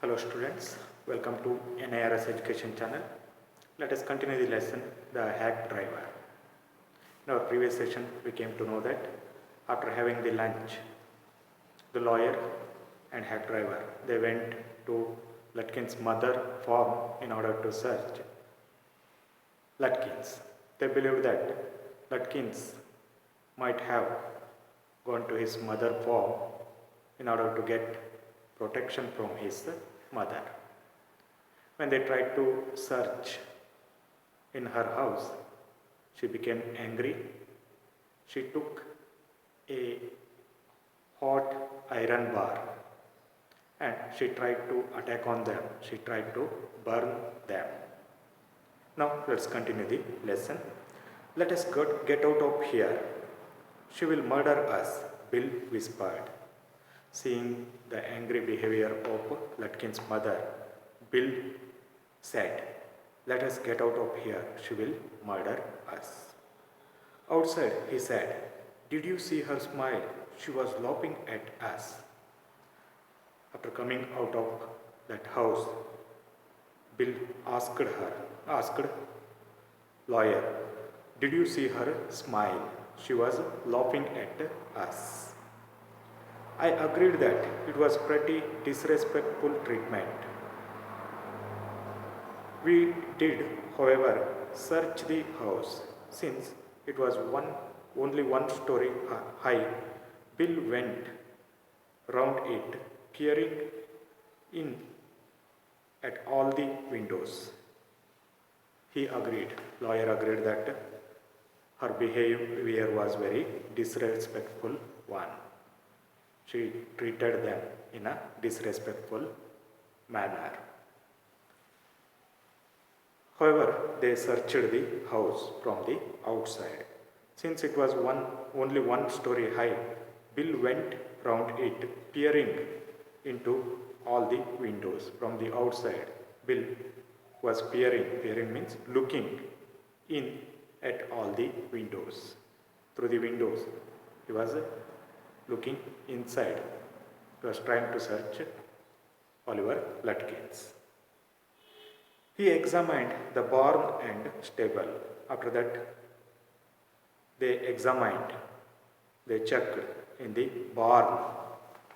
Hello students, welcome to NIRS Education channel. Let us continue the lesson, the hack driver. In our previous session, we came to know that after having the lunch, the lawyer and hack driver, they went to Lutkin's mother farm in order to search Lutkins. They believed that Lutkins might have gone to his mother farm in order to get protection from his mother. When they tried to search in her house, she became angry. She took a hot iron bar and she tried to attack on them. She tried to burn them. Now let's continue the lesson. Let us get out of here. She will murder us, Bill whispered. Seeing the angry behavior of Lutkin's mother, Bill said, "Let us get out of here. She will murder us." Outside, he said, "Did you see her smile? She was laughing at us." After coming out of that house, Bill asked lawyer, "Did you see her smile? She was laughing at us." I agreed that it was pretty disrespectful treatment. We did, however, search the house. Since it was only one story high, Bill went round it, peering in at all the windows. He agreed, lawyer agreed that her behavior was very disrespectful one. She treated them in a disrespectful manner. However, they searched the house from the outside. Since it was only one story high, Bill went round it, peering into all the windows from the outside. Bill was peering. Peering means looking in at all the windows. Through the windows, he was looking inside. He was trying to search Oliver Lutkins. He examined the barn and stable. After that, they checked in the barn.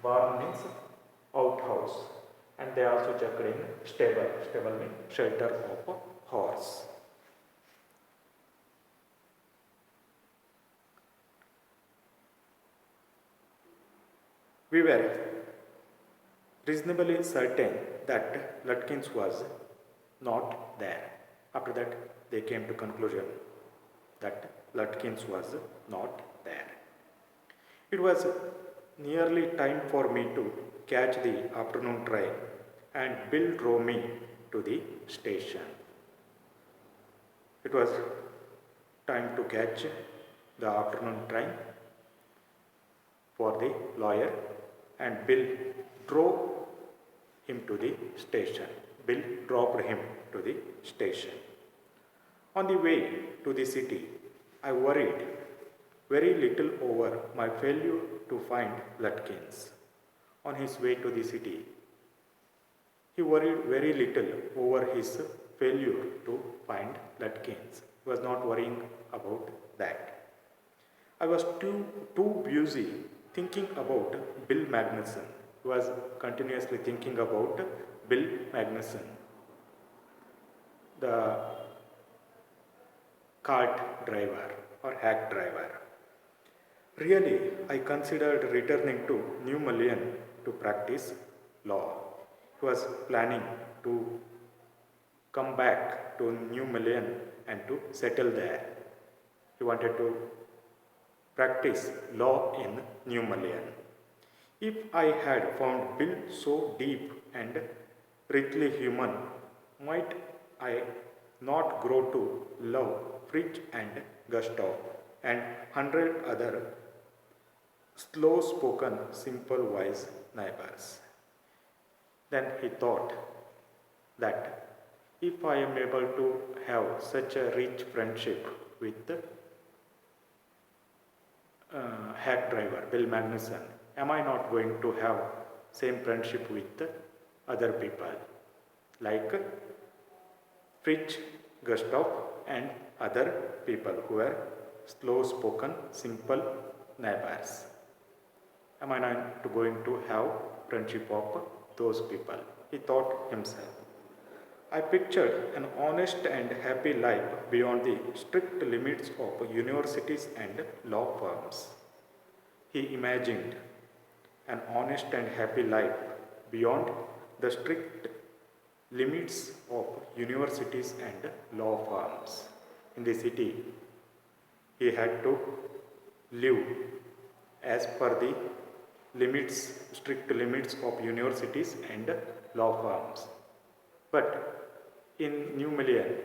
Barn means outhouse. And they also checked in stable. Stable means shelter of a horse. We were reasonably certain that Lutkins was not there. After that, they came to conclusion that Lutkins was not there. It was nearly time for me to catch the afternoon train, and Bill drove me to the station. It was time to catch the afternoon train for the lawyer, and Bill drove him to the station. Bill dropped him to the station. On the way to the city, I worried very little over my failure to find Lutkins. On his way to the city, he worried very little over his failure to find Lutkins. He was not worrying about that. I was too busy thinking about Bill Magnuson. He was continuously thinking about Bill Magnuson, the cart driver or hack driver. Really, I considered returning to New Mullion to practice law. He was planning to come back to New Mullion and to settle there. He wanted to practice law in New Mullion. If I had found Bill so deep and richly human, might I not grow to love Fritz and Gustav and 100 other slow-spoken, simple, wise neighbors? Then he thought that if I am able to have such a rich friendship with hack driver Bill Magnuson, am I not going to have same friendship with other people like Fritz Gustav and other people who were slow spoken, simple neighbors. Am I not going to have friendship of those people? He thought himself. I pictured an honest and happy life beyond the strict limits of universities and law firms. He imagined an honest and happy life beyond the strict limits of universities and law firms. In the city, he had to live as per the strict limits of universities and law firms. But in New Million,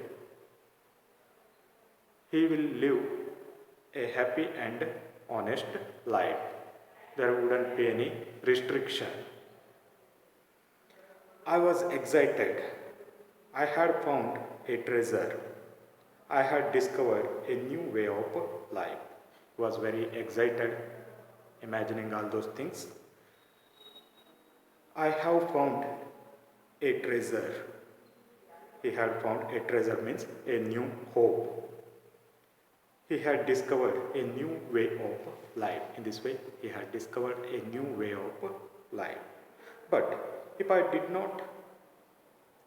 he will live a happy and honest life. There wouldn't be any restriction. I was excited. I had found a treasure. I had discovered a new way of life. He was very excited, imagining all those things. I have found a treasure. He had found a treasure means a new hope. He had discovered a new way of life. In this way, he had discovered a new way of life. But if I did not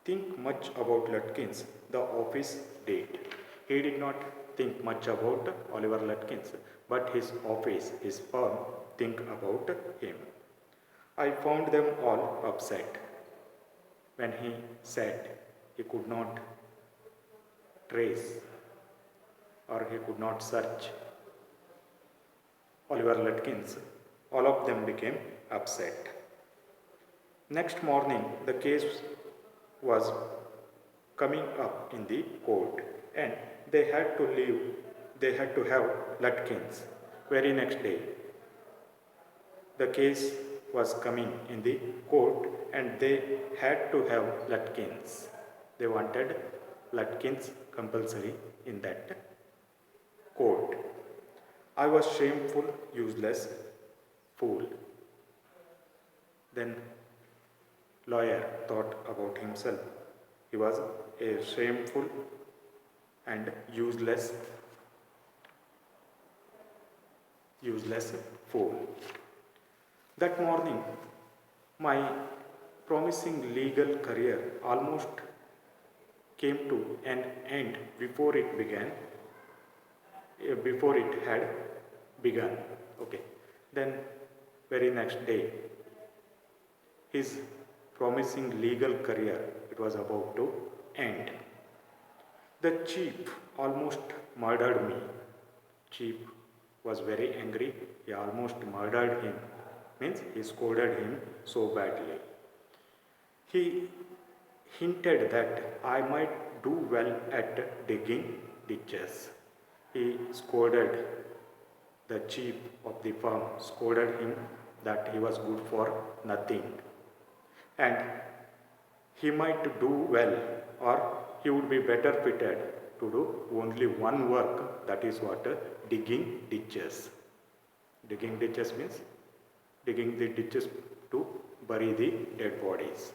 think much about Lutkins, the office did. He did not think much about Oliver Lutkins, but his office, his firm, think about him. I found them all upset when he said he could not trace or he could not search Oliver Lutkins. All of them became upset. Next morning, the case was coming up in the court and they had to have Lutkins. Very next day, the case was coming in the court and they had to have Lutkins. They wanted Lutkins compulsory in that court. I was shameful, useless fool. Then lawyer thought about himself. He was a shameful and useless fool. That morning, my promising legal career almost came to an end before it had begun. Okay. Then, very next day, his promising legal career, it was about to end. The chief almost murdered me. Chief was very angry. He almost murdered him. Means he scolded him so badly. He hinted that I might do well at digging ditches. He scolded the chief of the firm, scolded him that he was good for nothing. And he might do well or he would be better fitted to do only one work, that is what? Digging ditches. Digging ditches means digging the ditches to bury the dead bodies.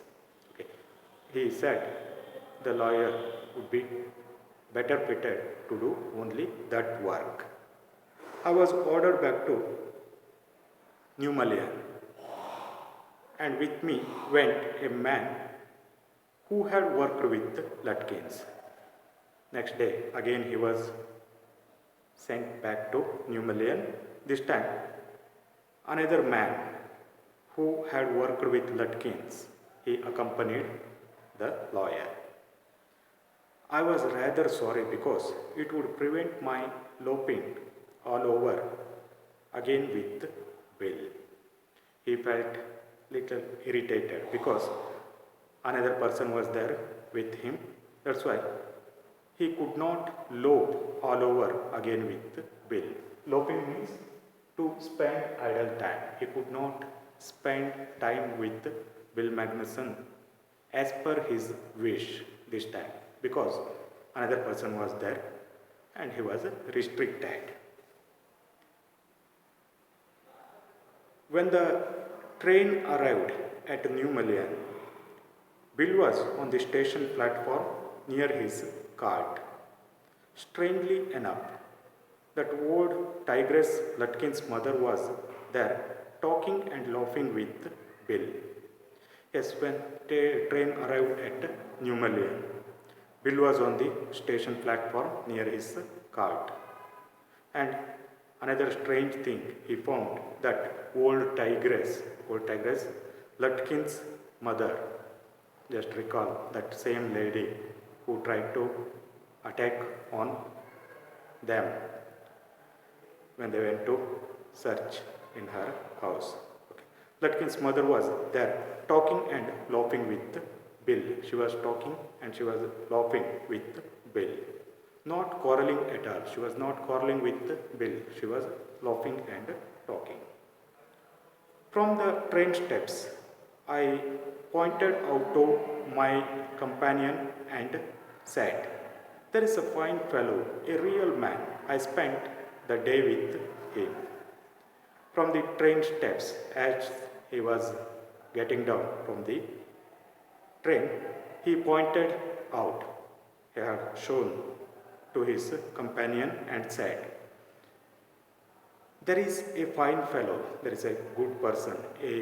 Okay. He said the lawyer would be better fitted to do only that work. I was ordered back to New Million, and with me went a man who had worked with Lutkins. Next day, again he was sent back to New Million. This time, another man who had worked with Lutkins, he accompanied the lawyer. I was rather sorry because it would prevent my loping all over again with Bill. He felt little irritated because another person was there with him. That's why he could not lope all over again with Bill. Loping means to spend idle time. He could not spend time with Bill Magnuson as per his wish this time because another person was there and he was restricted. When the train arrived at New Million, Bill was on the station platform near his cart. Strangely enough, that old tigress Lutkin's mother was there talking and laughing with Bill. Yes, when train arrived at Numalian, Bill was on the station platform near his cart. And another strange thing he found that old tigress, Lutkin's mother, just recall that same lady who tried to attack on them when they went to search in her house. Okay. Lutkin's mother was there talking and laughing with Bill. She was talking and she was laughing with Bill. Not quarreling at all. She was not quarreling with Bill. She was laughing and talking. From the train steps, I pointed out to my companion and said, "There is a fine fellow, a real man. I spent the day with him." From the train steps, as he was getting down from the train, he pointed out, he had shown to his companion and said, "There is a fine fellow, there is a good person, a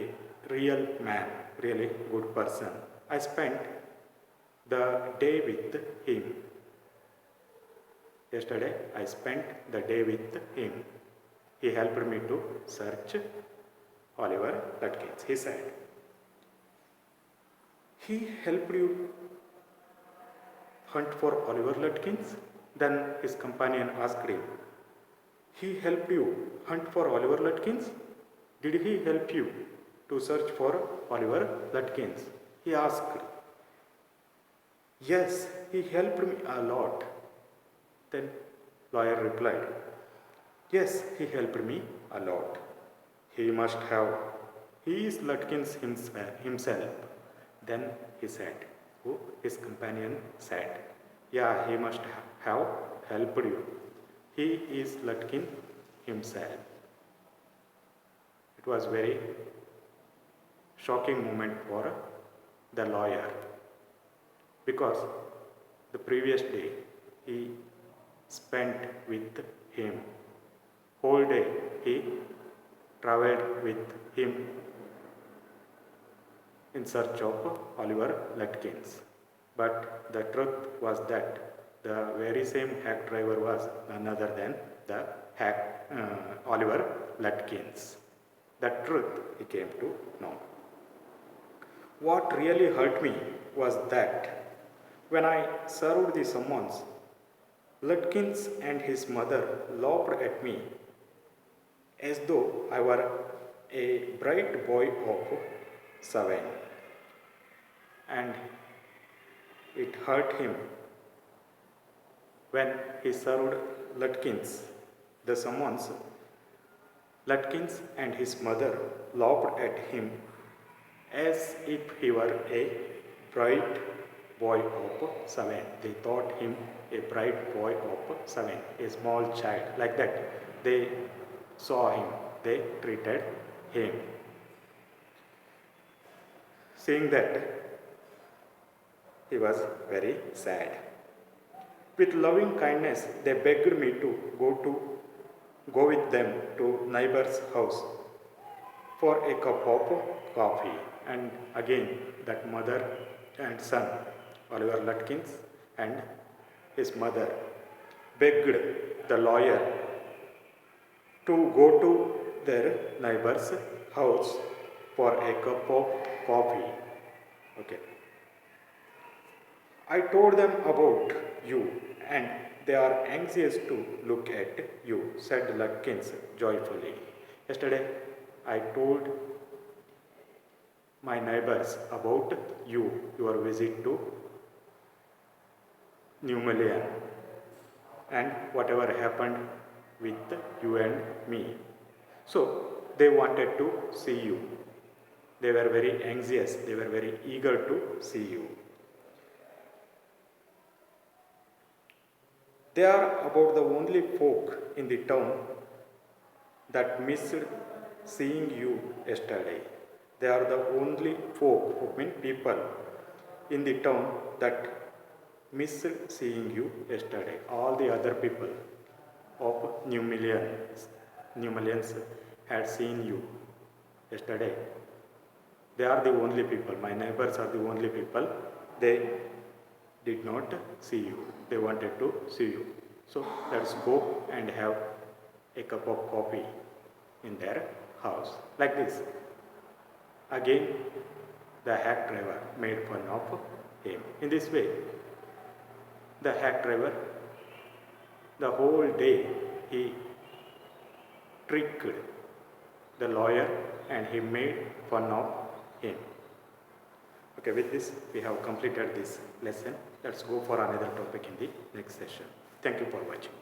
real man, really good person. I spent the day with him. Yesterday, I spent the day with him. He helped me to search Oliver Lutkins," he said. "He helped you hunt for Oliver Lutkins?" Then his companion asked him, "He helped you hunt for Oliver Lutkins? Did he help you to search for Oliver Lutkins?" he asked. "Yes, he helped me a lot." Then lawyer replied, "Yes, he helped me a lot. He must have. He is Lutkins himself." Then he said, his companion said, "Yeah, he must have helped you. He is Lutkin himself." It was very shocking moment for the lawyer because the previous day he spent with him. Whole day he traveled with him in search of Oliver Lutkins. But the truth was that the very same hack driver was none other than the Oliver Lutkins. The truth he came to know. What really hurt me was that when I served the summons, Lutkins and his mother laughed at me as though I were a bright boy of 7. And it hurt him when he served Lutkins the summons. Lutkins and his mother laughed at him as if he were a bright boy of 7. They thought him a bright boy of 7, a small child. Like that, they saw him, they treated him. Seeing that, he was very sad. With loving kindness, they begged me to go with them to neighbor's house for a cup of coffee. And again, that mother and son, Oliver Lutkins and his mother, begged the lawyer to go to their neighbor's house for a cup of coffee. Okay. "I told them about you and they are anxious to look at you," said Lutkins joyfully. "Yesterday, I told my neighbors about you, your visit to Numalian, and whatever happened with you and me. So, they wanted to see you. They were very anxious, they were very eager to see you. They are about the only folk in the town that missed seeing you yesterday. They are the only folk, people in the town that missed seeing you yesterday. All the other people of New Millions had seen you yesterday. They are the only people, my neighbors are the only people, they did not see you. They wanted to see you. So let's go and have a cup of coffee in their house. Like this. Again, the hack driver made fun of him. In this way, the hack driver, the whole day, he tricked the lawyer and he made fun of him. Okay, with this, we have completed this lesson. Let's go for another topic in the next session. Thank you for watching.